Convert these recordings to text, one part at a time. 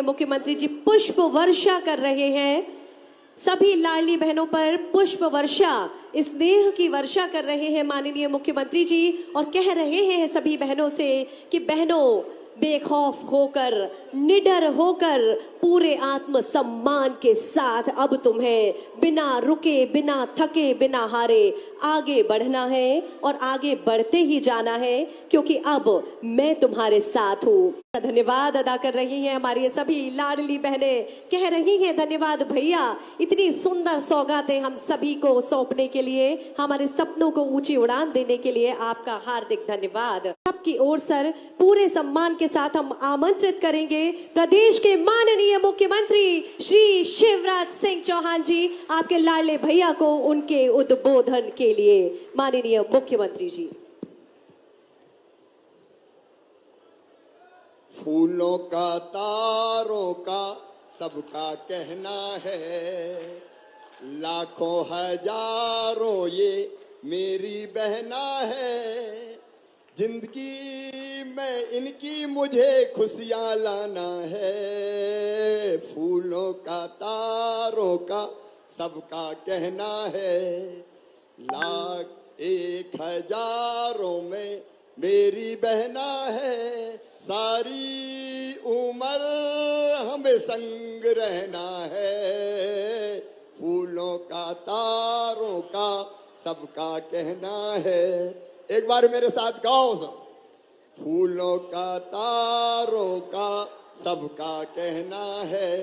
मुख्यमंत्री जी पुष्प वर्षा कर रहे हैं, सभी लाडली बहनों पर पुष्प वर्षा, स्नेह की वर्षा कर रहे हैं माननीय मुख्यमंत्री जी और कह रहे हैं सभी बहनों से कि बहनों बेखौफ होकर, निडर होकर, पूरे आत्मसम्मान के साथ अब तुम्हें बिना रुके, बिना थके, बिना हारे आगे बढ़ना है और आगे बढ़ते ही जाना है, क्योंकि अब मैं तुम्हारे साथ हूँ। धन्यवाद अदा कर रही हैं हमारी सभी लाडली बहनें, कह रही हैं धन्यवाद भैया, इतनी सुंदर सौगातें हम सभी को सौंपने के लिए, हमारे सपनों को ऊंची उड़ान देने के लिए आपका हार्दिक धन्यवाद। सबकी ओर सर पूरे सम्मान के साथ हम आमंत्रित करेंगे प्रदेश के माननीय मुख्यमंत्री श्री शिवराज सिंह चौहान जी, आपके लाडले भैया को उनके उद्बोधन के लिए। माननीय मुख्यमंत्री जी। फूलों का, तारों का सबका कहना है, लाखों हजारों ये मेरी बहना है, जिंदगी में इनकी मुझे खुशियां लाना है। फूलों का, तारों का सबका कहना है, लाख एक हजारों में मेरी बहना है, सारी उम्र हमें संग रहना है। फूलों का, तारों का सबका कहना है। एक बार मेरे साथ गाओ सब। फूलों का, तारों का सबका कहना है,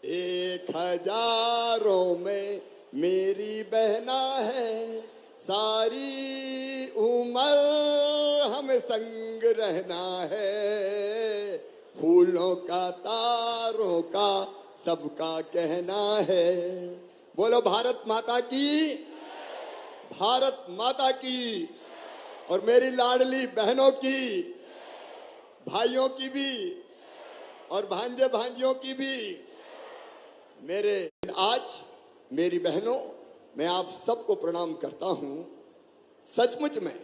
एक हजारों में मेरी बहना है, सारी उम्र हमें संग रहना है। फूलों का, तारों का सबका कहना है। बोलो भारत माता की, भारत माता की। और मेरी लाडली बहनों की, भाइयों की भी और भांजे भांजियों की भी। मेरे आज मेरी बहनों, मैं आप सबको प्रणाम करता हूं। सचमुच में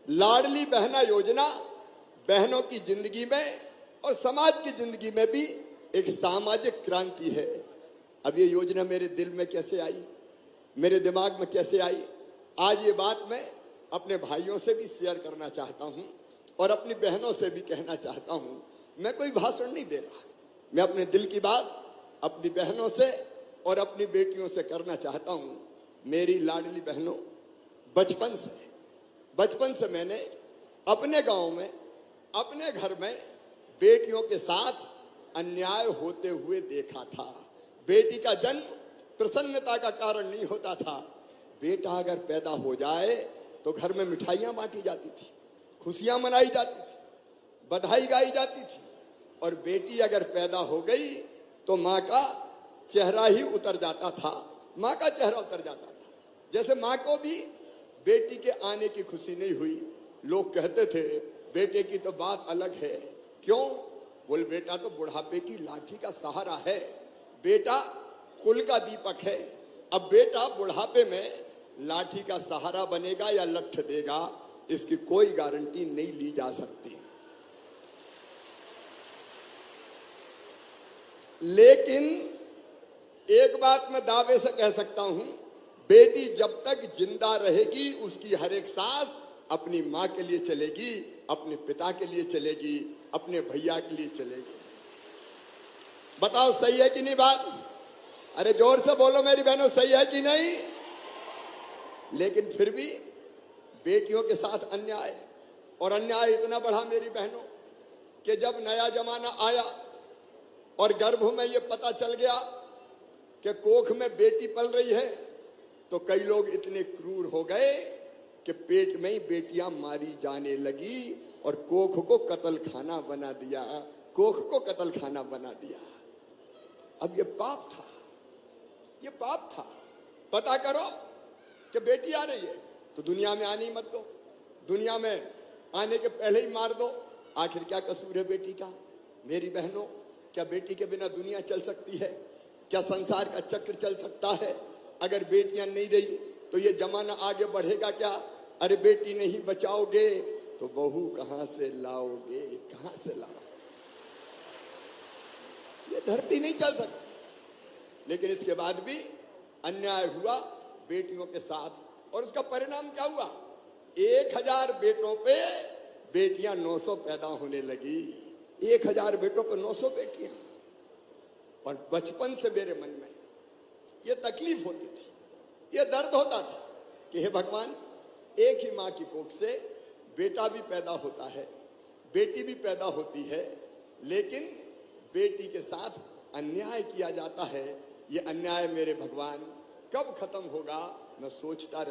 लाडली बहना योजना बहनों की जिंदगी में और समाज की जिंदगी में भी एक सामाजिक क्रांति है। अब ये योजना मेरे दिल में कैसे आई, मेरे दिमाग में कैसे आई, आज ये बात मैं अपने भाइयों से भी शेयर करना चाहता हूं और अपनी बहनों से भी कहना चाहता हूं। मैं कोई भाषण नहीं दे रहा, मैं अपने दिल की बात अपनी बहनों से और अपनी बेटियों से करना चाहता हूं। मेरी लाडली बहनों, बचपन से मैंने अपने गांव में, अपने घर में बेटियों के साथ अन्याय होते हुए देखा था। बेटी का जन्म प्रसन्नता का कारण नहीं होता था। बेटा अगर पैदा हो जाए तो घर में मिठाइयां बांटी जाती थी, खुशियां मनाई जाती थी, बधाई गाई जाती थी। और बेटी अगर पैदा हो गई तो माँ का चेहरा ही उतर जाता था, माँ का चेहरा उतर जाता था। जैसे माँ को भी बेटी के आने की खुशी नहीं हुई। लोग कहते थे बेटे की तो बात अलग है। क्यों? बोल, बेटा तो बुढ़ापे की लाठी का सहारा है, बेटा कुल का दीपक है। अब बेटा बुढ़ापे में लाठी का सहारा बनेगा या लठ देगा, इसकी कोई गारंटी नहीं ली जा सकती। लेकिन एक बात मैं दावे से कह सकता हूं, बेटी जब तक जिंदा रहेगी उसकी हर एक सांस अपनी मां के लिए चलेगी, अपने पिता के लिए चलेगी, अपने भैया के लिए चलेगी। बताओ सही है कि नहीं बात? अरे जोर से बोलो मेरी बहनों, सही है कि नहीं? लेकिन फिर भी बेटियों के साथ अन्याय, और अन्याय इतना बढ़ा मेरी बहनों कि जब नया जमाना आया और गर्भ में ये पता चल गया कि कोख में बेटी पल रही है, तो कई लोग इतने क्रूर हो गए कि पेट में ही बेटियां मारी जाने लगी और कोख को कत्ल खाना बना दिया, कोख को कत्ल खाना बना दिया। अब ये पाप था, ये पाप था। पता करो कि बेटी आ रही है तो दुनिया में आने ही मत दो, दुनिया में आने के पहले ही मार दो। आखिर क्या कसूर है बेटी का? मेरी बहनों, क्या बेटी के बिना दुनिया चल सकती है? क्या संसार का चक्र चल सकता है? अगर बेटियां नहीं रही तो ये जमाना आगे बढ़ेगा क्या? अरे बेटी नहीं बचाओगे तो बहू कहां से लाओगे, कहां से लाओगे? ये धरती नहीं चल सकती। लेकिन इसके बाद भी अन्याय हुआ बेटियों के साथ, और उसका परिणाम क्या हुआ? 1000 बेटों पे बेटियां 900 पैदा होने लगी। 1000 बेटों पे 900 बेटियां। और बचपन से मेरे मन में ये तकलीफ होती थी, ये दर्द होता था कि हे भगवान, एक ही माँ की कोख से बेटा भी पैदा होता है, बेटी भी पैदा होती है, लेकिन बेटी के साथ अन्याय किया जाता है। ये अन्याय मेरे भगवान कब खत्म होगा? मैं सोचता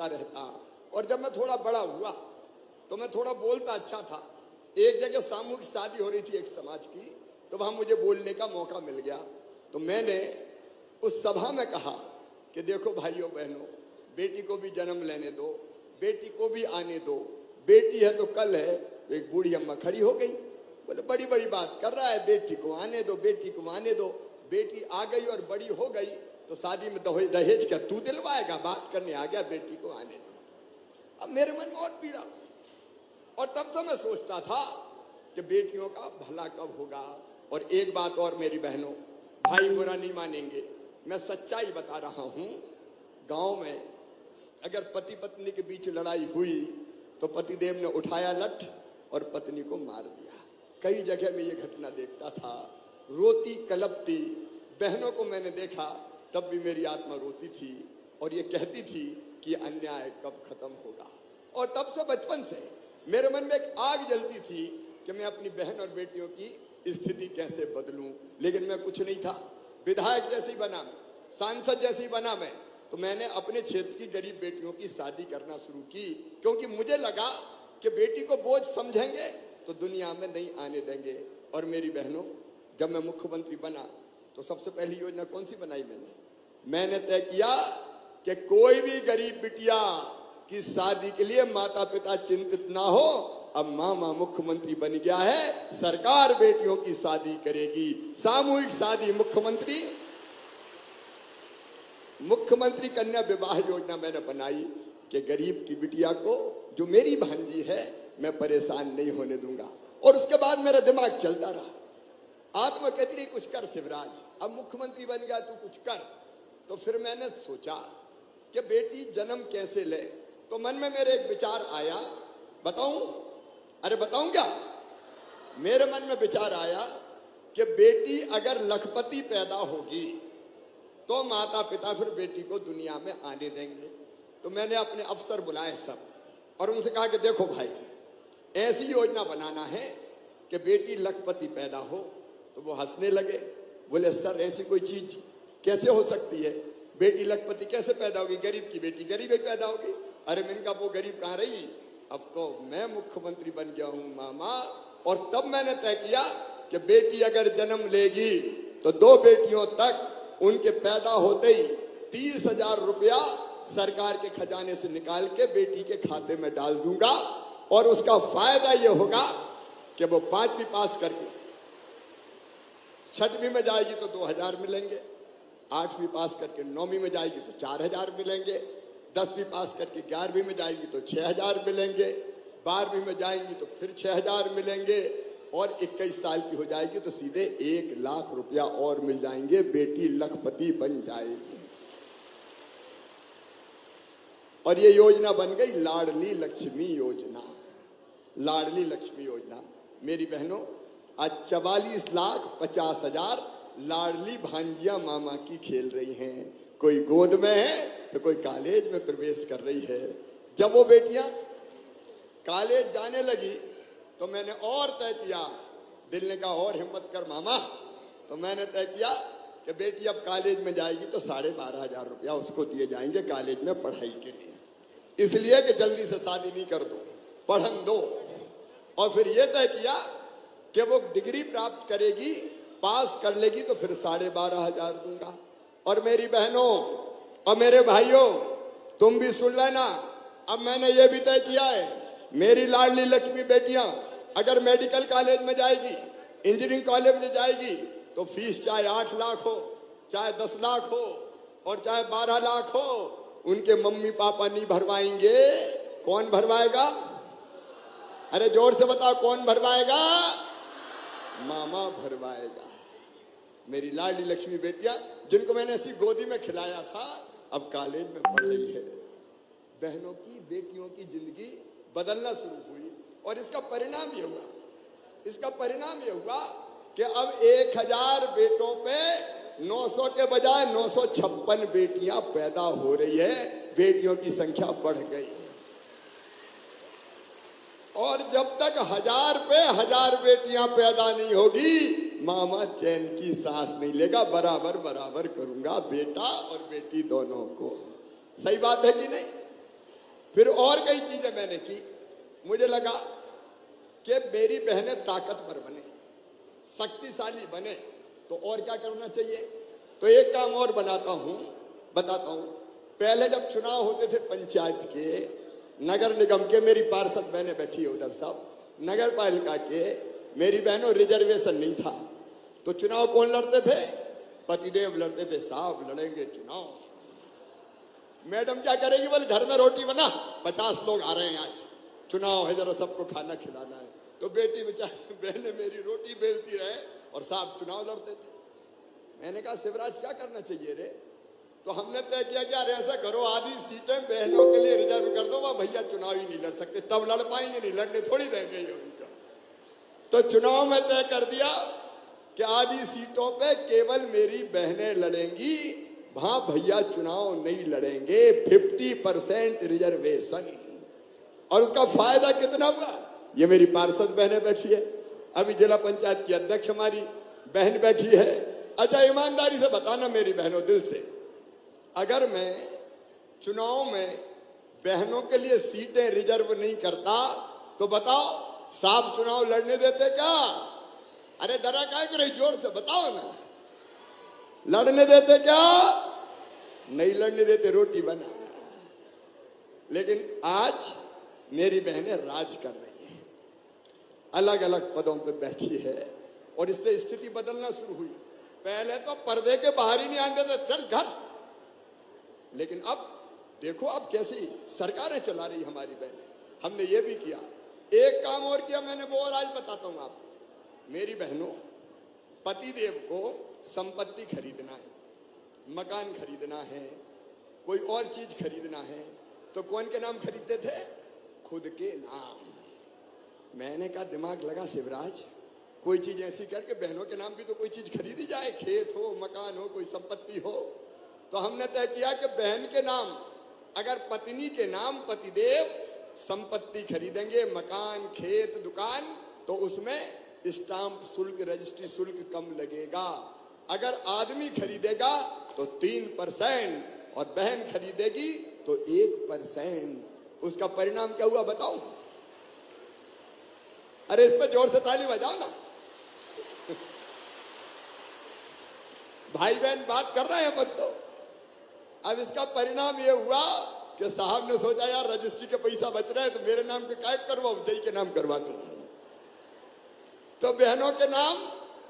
रहता। और जब मैं थोड़ा बड़ा हुआ तो मैं थोड़ा बोलता अच्छा था। एक जगह सामूहिक शादी हो रही थी एक समाज की, तो वहां मुझे बोलने का मौका मिल गया। तो मैंने उस सभा में कहा कि देखो भाइयों बहनों, बेटी को भी जन्म लेने दो, बेटी को भी आने दो। बेटी है तो कल है। तो एक बूढ़ी अम्मा खड़ी हो गई, बोले बड़ी बड़ी बात कर रहा है, बेटी को आने दो, बेटी को आने दो। बेटी आ गई और बड़ी हो गई तो शादी में दहेज क्या तू दिलवाएगा? बात करने आ गया, बेटी को आने दो। अब मेरे मन में और पीड़ा होती, और तब से मैं सोचता था कि बेटियों का भला कब होगा। और एक बात और मेरी बहनों, भाई बुरा नहीं मानेंगे, मैं सच्चाई बता रहा हूं। गांव में अगर पति पत्नी के बीच लड़ाई हुई तो पतिदेव ने उठाया लठ और पत्नी को मार दिया। कई जगह में ये घटना देखता था। रोती कलपती बहनों को मैंने देखा, तब भी मेरी आत्मा रोती थी और ये कहती थी कि अन्याय कब खत्म होगा। और तब से बचपन से मेरे मन में एक आग जलती थी कि मैं अपनी बहन और बेटियों की स्थिति कैसे बदलूं। लेकिन मैं कुछ नहीं था, विधायक जैसी बना मैं, सांसद जैसी बना मैं, तो मैंने अपने क्षेत्र की गरीब बेटियों की शादी करना शुरू की, क्योंकि मुझे लगा कि बेटी को बोझ समझेंगे तो दुनिया में नहीं आने देंगे। और मेरी बहनों, जब मैं मुख्यमंत्री बना तो सबसे पहली योजना कौन सी बनाई मैंने तय किया कि कोई भी गरीब बिटिया की शादी के लिए माता पिता चिंतित ना हो। अब मामा मुख्यमंत्री बन गया है, सरकार बेटियों की शादी करेगी, सामूहिक शादी। मुख्यमंत्री कन्या विवाह योजना मैंने बनाई कि गरीब की बिटिया को, जो मेरी भांजी है, मैं परेशान नहीं होने दूंगा। और उसके बाद मेरा दिमाग चलता रहा, आत्मा कहती रही कुछ कर शिवराज, अब मुख्यमंत्री बन गया तू कुछ कर। तो फिर मैंने सोचा कि बेटी जन्म कैसे ले। तो मन में मेरे एक विचार आया, बताऊं? अरे बताऊं क्या? मेरे मन में विचार आया कि बेटी अगर लखपति पैदा होगी तो माता पिता फिर बेटी को दुनिया में आने देंगे। तो मैंने अपने अफसर बुलाए सब और उनसे कहा कि देखो भाई, ऐसी योजना बनाना है कि बेटी लखपति पैदा हो। तो वो हंसने लगे, बोले सर ऐसी कोई चीज कैसे हो सकती है? बेटी लखपति कैसे पैदा होगी? गरीब की बेटी गरीब ही पैदा होगी। अरे मैंने कहा वो गरीब कहाँ रही, अब तो मैं मुख्यमंत्री बन गया हूं मामा। और तब मैंने तय किया कि बेटी अगर जन्म लेगी तो 2 बेटियों तक उनके पैदा होते ही 30,000 रुपया सरकार के खजाने से निकाल के बेटी के खाते में डाल दूंगा। और उसका फायदा ये होगा कि वो 5वीं पास करके 6वीं में जाएगी तो 2,000 मिलेंगे, 8वीं पास करके 9वीं में जाएगी तो 4,000 मिलेंगे, 10वीं पास करके 11वीं में जाएगी तो 6,000 मिलेंगे, 12वीं में जाएंगी तो फिर 6,000 मिलेंगे, और 21 साल की हो जाएगी तो सीधे 1 लाख रुपया और मिल जाएंगे। बेटी लखपति बन जाएगी। और ये योजना बन गई लाडली लक्ष्मी योजना। लाडली लक्ष्मी योजना मेरी बहनों, आज 44,50,000 लाडली भांजिया मामा की खेल रही हैं। कोई गोद में है तो कोई कॉलेज में प्रवेश कर रही है। जब वो बेटियां कॉलेज जाने लगी तो मैंने और तय किया, दिल ने कहा और हिम्मत कर मामा। तो मैंने तय किया कि बेटी अब कॉलेज में जाएगी तो 12,500 रुपया उसको दिए जाएंगे कॉलेज में पढ़ाई के लिए, इसलिए कि जल्दी से शादी नहीं कर दो, पढ़न दो। और फिर यह तय किया कि वो डिग्री प्राप्त करेगी, पास कर लेगी तो फिर 12,500 दूंगा। और मेरी बहनों और मेरे भाइयों, तुम भी सुन लेना, अब मैंने ये भी तय किया है, मेरी लाडली लक्ष्मी बेटियां अगर मेडिकल कॉलेज में जाएगी, इंजीनियरिंग कॉलेज में जाएगी तो फीस चाहे 8 लाख हो, चाहे 10 लाख हो और चाहे 12 लाख हो, उनके मम्मी पापा नहीं भरवाएंगे। कौन भरवाएगा? अरे जोर से बताओ, कौन भरवाएगा? मामा भरवाएगा। मेरी लाडली लक्ष्मी बेटियां जिनको मैंने ऐसी गोदी में खिलाया था, अब कॉलेज में पढ़ रही है। बहनों की, बेटियों की जिंदगी बदलना शुरू हुई और इसका परिणाम ये हुआ कि अब 1000 बेटों पे 900 के बजाय 956 बेटियां पैदा हो रही है। बेटियों की संख्या बढ़ गई और जब तक 1000 पे 1000 बेटियां पैदा नहीं होगी, मामा चैन की सांस नहीं लेगा। बराबर बराबर करूंगा बेटा और बेटी दोनों को। सही बात है कि नहीं? फिर और कई चीजें मैंने की। मुझे लगा कि मेरी बहनें ताकतवर बने, शक्तिशाली बने, तो और क्या करना चाहिए। तो एक काम और बताता हूं। पहले जब चुनाव होते थे पंचायत के, नगर निगम के, मेरी पार्षद बहनें बैठी है उधर सब, नगर पालिका के, मेरी बहनों रिजर्वेशन नहीं था तो चुनाव कौन लड़ते थे? पतिदेव लड़ते थे। साहब लड़ेंगे चुनाव। मैडम क्या करेगी? बोले घर में रोटी बना, 50 लोग आ रहे हैं, आज चुनाव है, जरा सबको खाना खिलाना है। तो बेटी बेचारी बहने मेरी रोटी बेलती रहे और साहब चुनाव लड़ते थे। मैंने कहा शिवराज क्या करना चाहिए रे? तो हमने तय किया कि यार ऐसा करो, आधी सीटें बहनों के लिए रिजर्व कर दो, वह भैया चुनाव ही नहीं लड़ सकते, तब लड़ पाएंगे, नहीं लड़ने थोड़ी देंगे ये उनका। तो चुनाव में तय कर दिया कि आधी सीटों पे केवल मेरी बहनें लड़ेंगी, वहां भैया चुनाव नहीं लड़ेंगे। 50% रिजर्वेशन। और उसका फायदा कितना हुआ? ये मेरी पार्षद बहनें बैठी है, अभी जिला पंचायत की अध्यक्ष हमारी बहन बैठी है। अच्छा ईमानदारी से बताना मेरी बहनों, दिल से, अगर मैं चुनाव में बहनों के लिए सीटें रिजर्व नहीं करता तो बताओ साहब चुनाव लड़ने देते क्या? अरे डरा क्या कर रही, जोर से बताओ ना। लड़ने देते क्या? नहीं लड़ने देते, रोटी बना। लेकिन आज मेरी बहनें राज कर रही हैं, अलग अलग पदों पे बैठी है और इससे स्थिति बदलना शुरू हुई। पहले तो पर्दे के बाहर ही नहीं आने देते, चल घर। लेकिन अब देखो अब कैसी सरकारें चला रही हमारी बहनें। हमने ये भी किया, एक काम और किया मैंने, वो और आज बताता हूं आपको। मेरी बहनों, पतिदेव को संपत्ति खरीदना है, मकान खरीदना है, कोई और चीज खरीदना है, तो कौन के नाम खरीदते थे? खुद के नाम। मैंने कहा दिमाग लगा शिवराज, कोई चीज ऐसी करके बहनों के नाम भी तो कोई चीज खरीदी जाए, खेत हो, मकान हो, कोई संपत्ति हो। तो हमने तय किया कि बहन के नाम, अगर पत्नी के नाम पतिदेव संपत्ति खरीदेंगे, मकान, खेत, दुकान, तो उसमें स्टाम्प शुल्क, रजिस्ट्री शुल्क कम लगेगा। अगर आदमी खरीदेगा तो 3% और बहन खरीदेगी तो 1%। उसका परिणाम क्या हुआ बताओ? अरे इस पे जोर से ताली बजाओ ना। भाई बहन बात कर रहे हैं बच्चों। अब इसका परिणाम ये हुआ कि साहब ने सोचा यार रजिस्ट्री के पैसा बच रहा है तो मेरे नाम के कायद करवाओ, जय के नाम करवा दूं। तो बहनों के नाम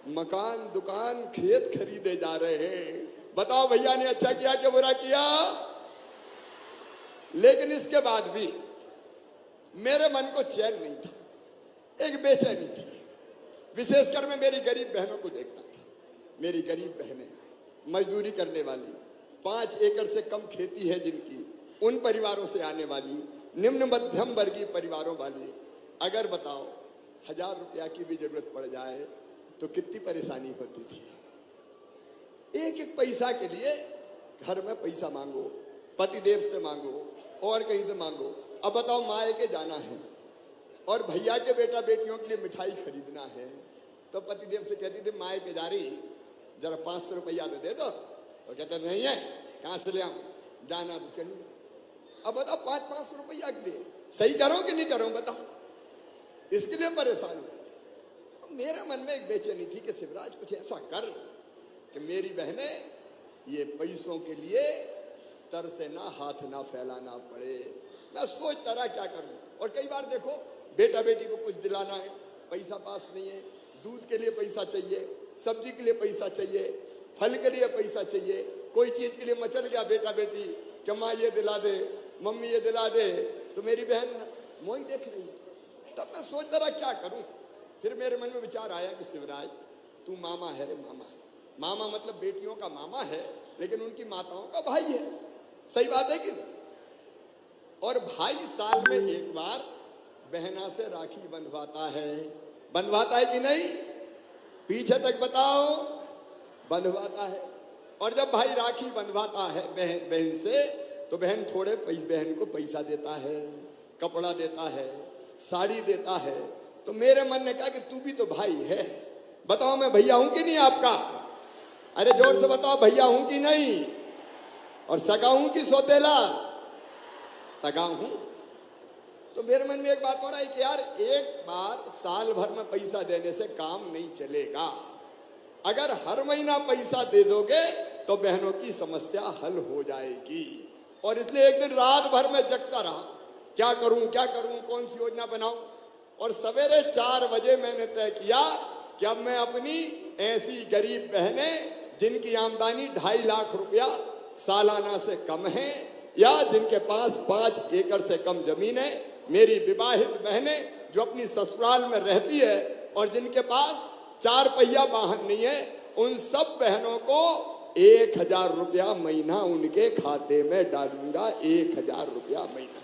मकान, दुकान, खेत खरीदे जा रहे हैं। बताओ भैया ने अच्छा किया कि बुरा किया? लेकिन इसके बाद भी मेरे मन को चैन नहीं था, एक बेचैनी थी। विशेषकर मैं मेरी गरीब बहनों को देखता था। मेरी गरीब बहनें, मजदूरी करने वाली, 5 एकड़ से कम खेती है जिनकी, उन परिवारों से आने वाली, निम्न मध्यम वर्गीय परिवारों वाली, अगर बताओ 1000 रुपया की भी जरूरत पड़ जाए तो कितनी परेशानी होती थी। एक एक पैसा के लिए घर में पैसा मांगो, पतिदेव से मांगो और कहीं से मांगो। अब बताओ माए के जाना है और भैया के बेटा बेटियों के लिए मिठाई खरीदना है तो पतिदेव से कहती थी माए के जा रही, जरा 500 रुपया तो दे दो। तो कहते नहीं है, कहां से ले आऊं, जाना तो चलिए। अब बताओ 500 रुपया के लिए सही करो कि नहीं करो बताओ, इसके लिए परेशान होती थी। तो मेरे मन में एक बेचैनी थी कि शिवराज कुछ ऐसा कर कि मेरी बहनें ये पैसों के लिए तरसे ना, हाथ ना फैलाना पड़े। मैं सोचता रहा क्या करूं। और कई बार देखो बेटा बेटी को कुछ दिलाना है, पैसा पास नहीं है, दूध के लिए पैसा चाहिए, सब्जी के लिए पैसा चाहिए, फल के लिए पैसा चाहिए, कोई चीज के लिए मचल गया बेटा बेटी कि माँ ये दिला दे, मम्मी ये दिला दे, तो मेरी बहन मोही देख रही है। तब मैं सोचता रहा क्या करूं। फिर मेरे मन में विचार आया कि शिवराज, तू मामा है रे, मामा। मामा मतलब बेटियों का मामा है, लेकिन उनकी माताओं का भाई है। सही बात है कि नहीं? और भाई साल में एक बार बहना से राखी बंधवाता है कि नहीं? पीछे तक बताओ, बंधवाता है। और जब भाई राखी बंधवाता है बहन से, तो बहन बहन को पैसा देता है, कपड़ा देता है, साड़ी देता है। तो मेरे मन ने कहा कि तू भी तो भाई है, बताओ मैं भैया हूं कि नहीं आपका? अरे जोर से बताओ, भैया हूं कि नहीं? और सगा हूं कि सौतेला? सगा हूं। तो मेरे मन में एक बात हो रहा है कि यार, एक बार साल भर में पैसा देने से काम नहीं चलेगा। अगर हर महीना पैसा दे दोगे तो बहनों की समस्या हल हो जाएगी। और इसलिए एक दिन रात भर में जगता रहा, क्या करूं, कौन सी योजना बनाऊं। और सवेरे 4 बजे मैंने तय किया कि अब मैं अपनी ऐसी गरीब बहनें जिनकी आमदनी 2.5 लाख रुपया सालाना से कम है, या जिनके पास 5 एकड़ से कम जमीन है, मेरी विवाहित बहनें जो अपनी ससुराल में रहती है और जिनके पास 4 पहिया वाहन नहीं है, उन सब बहनों को 1000 रुपया महीना उनके खाते में डालूंगा। 1000 रुपया महीना।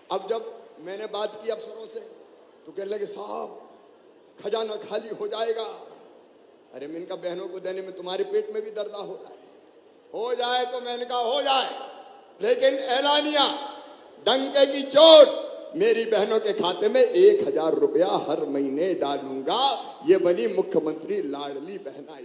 अब जब मैंने बात की अफसरों से, तो कहने लगे साहब खजाना खाली हो जाएगा। अरे मैंने कहा बहनों को देने में तुम्हारे पेट में भी दर्द हो रहा है। हो जाए तो मैंने कहा हो जाए, लेकिन ऐलानिया डंके की चोट मेरी बहनों के खाते में 1000 रुपया हर महीने डालूंगा। ये बनी मुख्यमंत्री लाडली बहना।